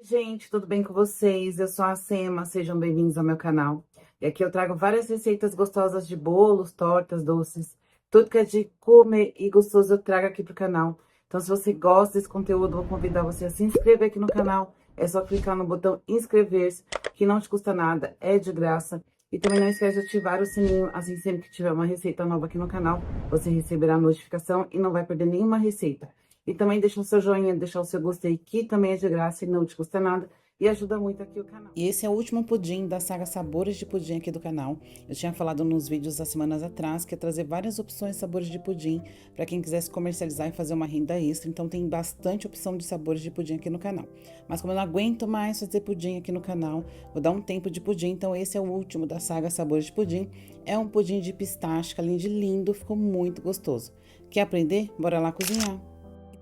Gente, tudo bem com vocês? Eu sou a Sema, sejam bem-vindos ao meu canal. E aqui eu trago várias receitas gostosas de bolos, tortas, doces, tudo que é de comer e gostoso eu trago aqui pro canal. Então, se você gosta desse conteúdo, vou convidar você a se inscrever aqui no canal. É só clicar no botão inscrever-se, que não te custa nada, é de graça. E também não esquece de ativar o sininho, assim sempre que tiver uma receita nova aqui no canal, você receberá a notificação e não vai perder nenhuma receita. E também deixa o seu joinha, deixar o seu gostei, que também é de graça e não te custa nada. E ajuda muito aqui o canal. E esse é o último pudim da saga Sabores de Pudim aqui do canal. Eu tinha falado nos vídeos há semanas atrás que ia trazer várias opções de sabores de pudim para quem quisesse comercializar e fazer uma renda extra. Então tem bastante opção de sabores de pudim aqui no canal. Mas como eu não aguento mais fazer pudim aqui no canal, vou dar um tempo de pudim. Então esse é o último da saga Sabores de Pudim. É um pudim de pistache, além de lindo, ficou muito gostoso. Quer aprender? Bora lá cozinhar!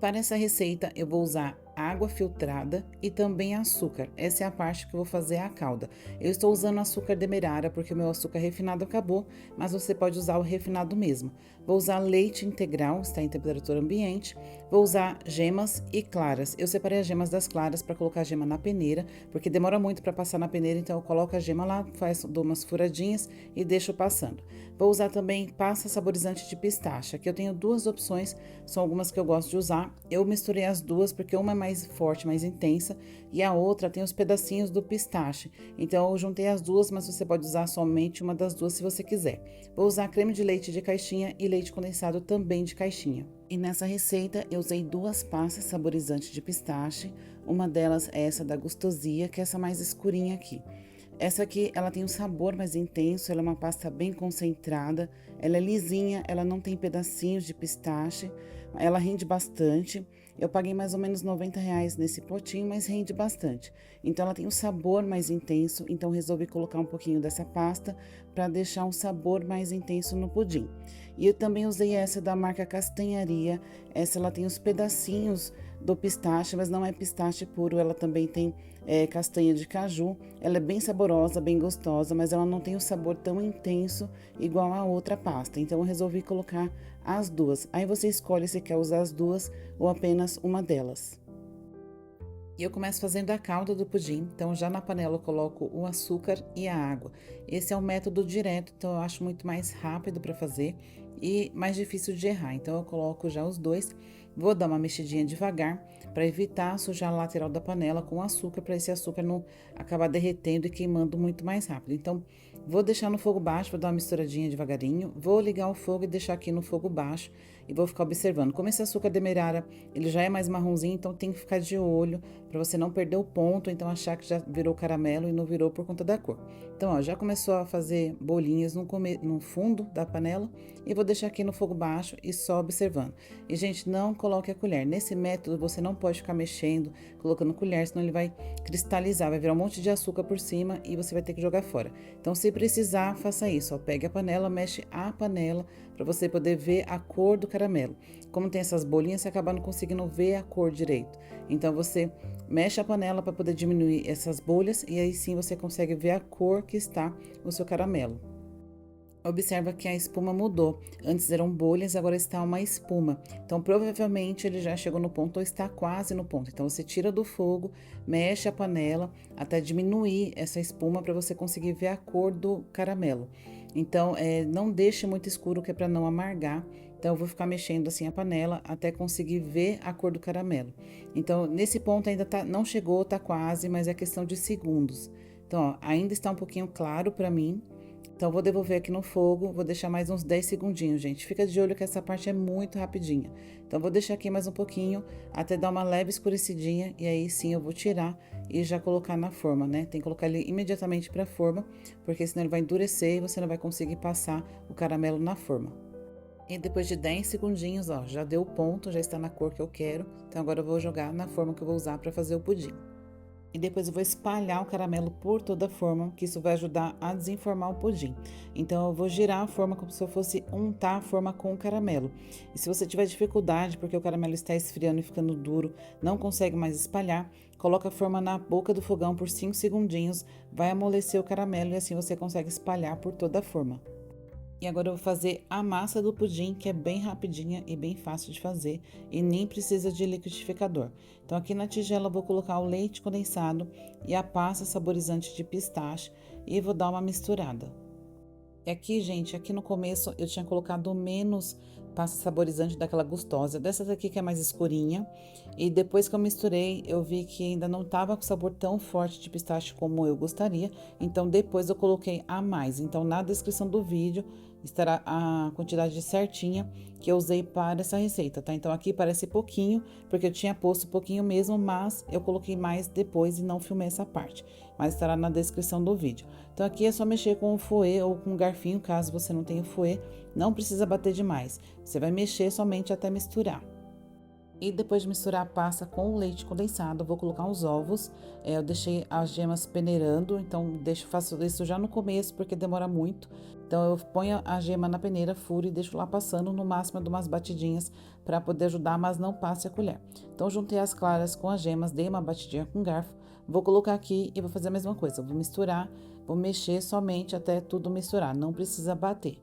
Para essa receita, eu vou usar água filtrada e também açúcar. Essa é a parte que eu vou fazer a calda. Eu estou usando açúcar demerara porque o meu açúcar refinado acabou, mas você pode usar o refinado mesmo. Vou usar leite integral, está em temperatura ambiente. Vou usar gemas e claras. Eu separei as gemas das claras para colocar a gema na peneira, porque demora muito para passar na peneira, então eu coloco a gema lá, dou umas furadinhas e deixo passando. Vou usar também pasta saborizante de pistache. Aqui eu tenho duas opções, são algumas que eu gosto de usar. Eu misturei as duas porque uma é mais forte, mais intensa, e a outra tem os pedacinhos do pistache. Então eu juntei as duas, mas você pode usar somente uma das duas se você quiser. Vou usar creme de leite de caixinha e leite condensado também de caixinha. E nessa receita eu usei duas pastas saborizantes de pistache. Uma delas é essa da Gustosia, que é essa mais escurinha aqui. Essa aqui, ela tem um sabor mais intenso, ela é uma pasta bem concentrada, ela é lisinha, ela não tem pedacinhos de pistache, ela rende bastante. Eu paguei mais ou menos R$ 90 nesse potinho, mas rende bastante. Então, ela tem um sabor mais intenso, então resolvi colocar um pouquinho dessa pasta para deixar um sabor mais intenso no pudim. E eu também usei essa da marca Castanharia, essa ela tem os pedacinhos do pistache, mas não é pistache puro, ela também tem castanha de caju. Ela é bem saborosa, bem gostosa, mas ela não tem o sabor tão intenso igual a outra pasta. Então eu resolvi colocar as duas. Aí você escolhe se quer usar as duas ou apenas uma delas. E eu começo fazendo a calda do pudim, então já na panela eu coloco o açúcar e a água. Esse é o método direto, então eu acho muito mais rápido para fazer e mais difícil de errar. Então eu coloco já os dois, vou dar uma mexidinha devagar para evitar sujar a lateral da panela com açúcar, para esse açúcar não acabar derretendo e queimando muito mais rápido. Então vou deixar no fogo baixo, vou dar uma misturadinha devagarinho, vou ligar o fogo e deixar aqui no fogo baixo e vou ficar observando. Como esse açúcar demerara, ele já é mais marronzinho, então tem que ficar de olho para você não perder o ponto, então achar que já virou caramelo e não virou por conta da cor. Então, ó, já começou a fazer bolinhas no fundo da panela e vou deixar aqui no fogo baixo e só observando. E, gente, não coloque a colher. Nesse método, você não pode ficar mexendo, colocando colher, senão ele vai cristalizar, vai virar um monte de açúcar por cima e você vai ter que jogar fora. Então, se precisar, faça isso, ó, pegue a panela, mexe a panela para você poder ver a cor do caramelo. Como tem essas bolinhas, você acaba não conseguindo ver a cor direito. Então, você mexe a panela para poder diminuir essas bolhas e aí sim você consegue ver a cor que está o seu caramelo. Observa que a espuma mudou. Antes eram bolhas, agora está uma espuma. Então, provavelmente ele já chegou no ponto ou está quase no ponto. Então, você tira do fogo, mexe a panela até diminuir essa espuma para você conseguir ver a cor do caramelo. Então, não deixe muito escuro, que é para não amargar. Então, eu vou ficar mexendo assim a panela até conseguir ver a cor do caramelo. Então, nesse ponto ainda não chegou, tá quase, mas é questão de segundos. Então, ó, ainda está um pouquinho claro para mim. Então, vou devolver aqui no fogo, vou deixar mais uns 10 segundinhos, gente. Fica de olho que essa parte é muito rapidinha. Então, vou deixar aqui mais um pouquinho, até dar uma leve escurecidinha, e aí sim eu vou tirar e já colocar na forma, né? Tem que colocar ele imediatamente para a forma, porque senão ele vai endurecer e você não vai conseguir passar o caramelo na forma. E depois de 10 segundinhos, ó, já deu o ponto, já está na cor que eu quero. Então, agora eu vou jogar na forma que eu vou usar para fazer o pudim. E depois eu vou espalhar o caramelo por toda a forma, que isso vai ajudar a desenformar o pudim. Então, eu vou girar a forma como se eu fosse untar a forma com o caramelo. E se você tiver dificuldade, porque o caramelo está esfriando e ficando duro, não consegue mais espalhar, coloca a forma na boca do fogão por 5 segundinhos, vai amolecer o caramelo e assim você consegue espalhar por toda a forma. E agora eu vou fazer a massa do pudim, que é bem rapidinha e bem fácil de fazer e nem precisa de liquidificador. Então aqui na tigela eu vou colocar o leite condensado e a pasta saborizante de pistache e vou dar uma misturada. E aqui, gente, aqui no começo eu tinha colocado menos pasta saborizante daquela gostosa, dessa daqui que é mais escurinha. E depois que eu misturei, eu vi que ainda não tava com sabor tão forte de pistache como eu gostaria. Então depois eu coloquei a mais. Então na descrição do vídeo estará a quantidade certinha que eu usei para essa receita, tá? Então aqui parece pouquinho, porque eu tinha posto pouquinho mesmo, mas eu coloquei mais depois e não filmei essa parte. Mas estará na descrição do vídeo. Então aqui é só mexer com o fouet ou com o garfinho, caso você não tenha fouet, não precisa bater demais. Você vai mexer somente até misturar. E depois de misturar a pasta com o leite condensado, eu vou colocar os ovos. Eu deixei as gemas peneirando, então faço isso já no começo, porque demora muito. Então eu ponho a gema na peneira, furo e deixo lá passando, no máximo de umas batidinhas para poder ajudar, mas não passe a colher. Então juntei as claras com as gemas, dei uma batidinha com garfo, vou colocar aqui e vou fazer a mesma coisa. Vou misturar, vou mexer somente até tudo misturar, não precisa bater.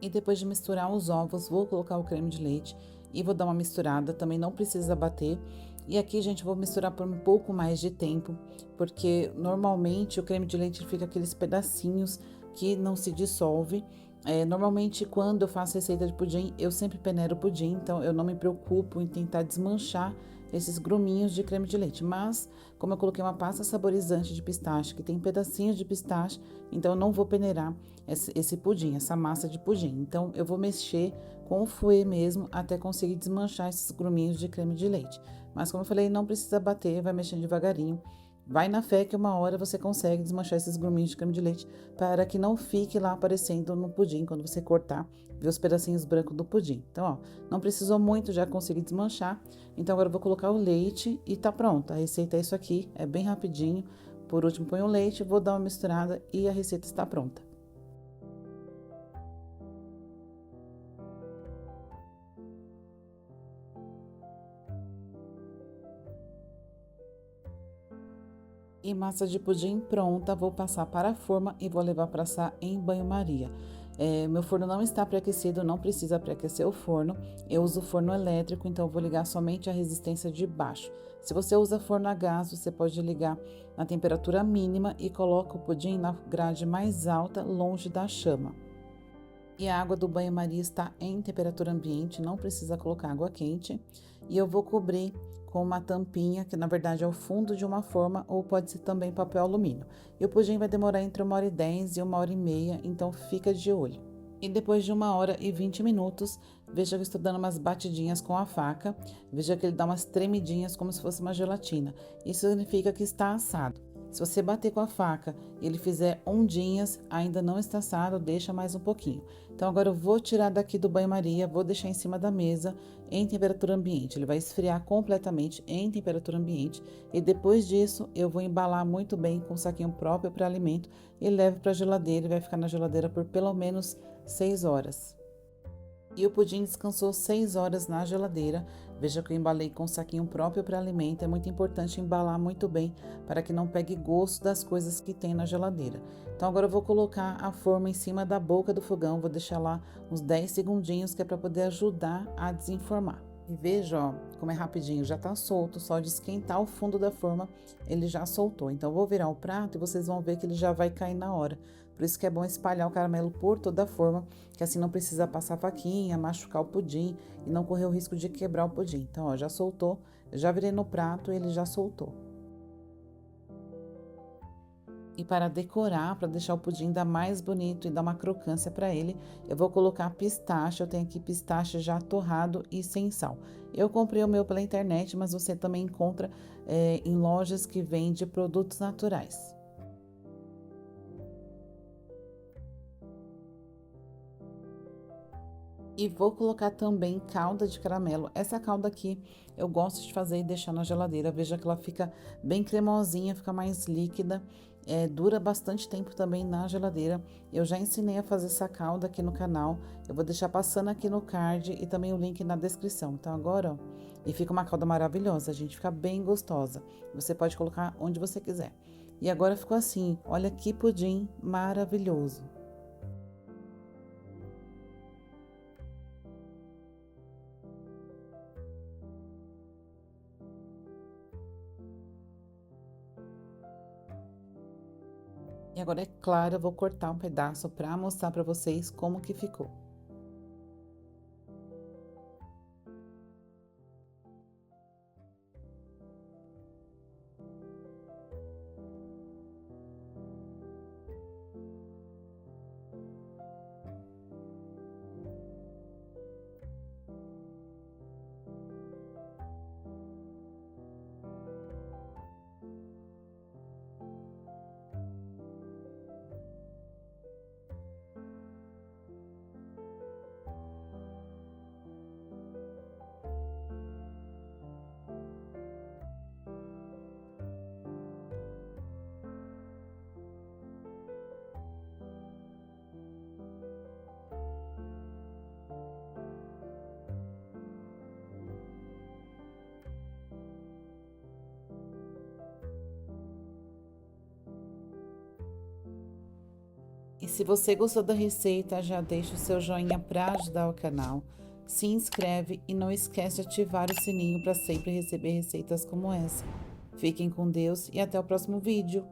E depois de misturar os ovos, vou colocar o creme de leite e vou dar uma misturada, também não precisa bater. E aqui, gente, vou misturar por um pouco mais de tempo, porque normalmente o creme de leite fica aqueles pedacinhos que não se dissolve. Normalmente, quando eu faço receita de pudim, eu sempre peneiro o pudim, então eu não me preocupo em tentar desmanchar esses gruminhos de creme de leite. Mas, como eu coloquei uma pasta saborizante de pistache, que tem pedacinhos de pistache, então eu não vou peneirar esse pudim, essa massa de pudim. Então, eu vou mexer com o fouet mesmo até conseguir desmanchar esses gruminhos de creme de leite. Mas, como eu falei, não precisa bater, vai mexendo devagarinho. Vai na fé que uma hora você consegue desmanchar esses gruminhos de creme de leite para que não fique lá aparecendo no pudim quando você cortar, ver os pedacinhos brancos do pudim. Então, ó, não precisou muito, já consegui desmanchar. Então, agora eu vou colocar o leite e tá pronta. A receita é isso aqui, é bem rapidinho. Por último, põe o leite, vou dar uma misturada e a receita está pronta. E massa de pudim pronta, vou passar para a forma e vou levar para assar em banho-maria. Meu forno não está pré-aquecido, não precisa pré-aquecer o forno. Eu uso forno elétrico, então eu vou ligar somente a resistência de baixo. Se você usa forno a gás, você pode ligar na temperatura mínima e coloca o pudim na grade mais alta, longe da chama. E a água do banho-maria está em temperatura ambiente, não precisa colocar água quente. E eu vou cobrir com uma tampinha, que na verdade é o fundo de uma forma, ou pode ser também papel alumínio. E o pudim vai demorar entre 1h10 e 1h30, então fica de olho. E depois de 1h20, veja que eu estou dando umas batidinhas com a faca. Veja que ele dá umas tremidinhas como se fosse uma gelatina. Isso significa que está assado. Se você bater com a faca e ele fizer ondinhas, ainda não está assado, deixa mais um pouquinho. Então agora eu vou tirar daqui do banho-maria, vou deixar em cima da mesa em temperatura ambiente. Ele vai esfriar completamente em temperatura ambiente e depois disso eu vou embalar muito bem com um saquinho próprio para alimento e levo para a geladeira e vai ficar na geladeira por pelo menos 6 horas. E o pudim descansou 6 horas na geladeira. Veja que eu embalei com um saquinho próprio para alimento. É muito importante embalar muito bem para que não pegue gosto das coisas que tem na geladeira. Então agora eu vou colocar a forma em cima da boca do fogão. Vou deixar lá uns 10 segundinhos que é para poder ajudar a desenformar. E veja, ó, como é rapidinho, já tá solto, só de esquentar o fundo da forma, ele já soltou. Então, eu vou virar o prato e vocês vão ver que ele já vai cair na hora. Por isso que é bom espalhar o caramelo por toda a forma, que assim não precisa passar faquinha, machucar o pudim e não correr o risco de quebrar o pudim. Então, ó, já soltou, eu já virei no prato e ele já soltou. E para decorar, para deixar o pudim ainda mais bonito e dar uma crocância para ele, eu vou colocar pistache. Eu tenho aqui pistache já torrado e sem sal. Eu comprei o meu pela internet, mas você também encontra em lojas que vendem produtos naturais. E vou colocar também calda de caramelo. Essa calda aqui eu gosto de fazer e deixar na geladeira. Veja que ela fica bem cremosinha, fica mais líquida. Dura bastante tempo também na geladeira. Eu já ensinei a fazer essa calda aqui no canal. Eu vou deixar passando aqui no card e também o link na descrição. Então agora, ó, e fica uma calda maravilhosa, gente. Fica bem gostosa. Você pode colocar onde você quiser. E agora ficou assim, olha que pudim maravilhoso. E agora, é claro, eu vou cortar um pedaço para mostrar para vocês como que ficou. E se você gostou da receita, já deixa o seu joinha para ajudar o canal. Se inscreve e não esquece de ativar o sininho para sempre receber receitas como essa. Fiquem com Deus e até o próximo vídeo.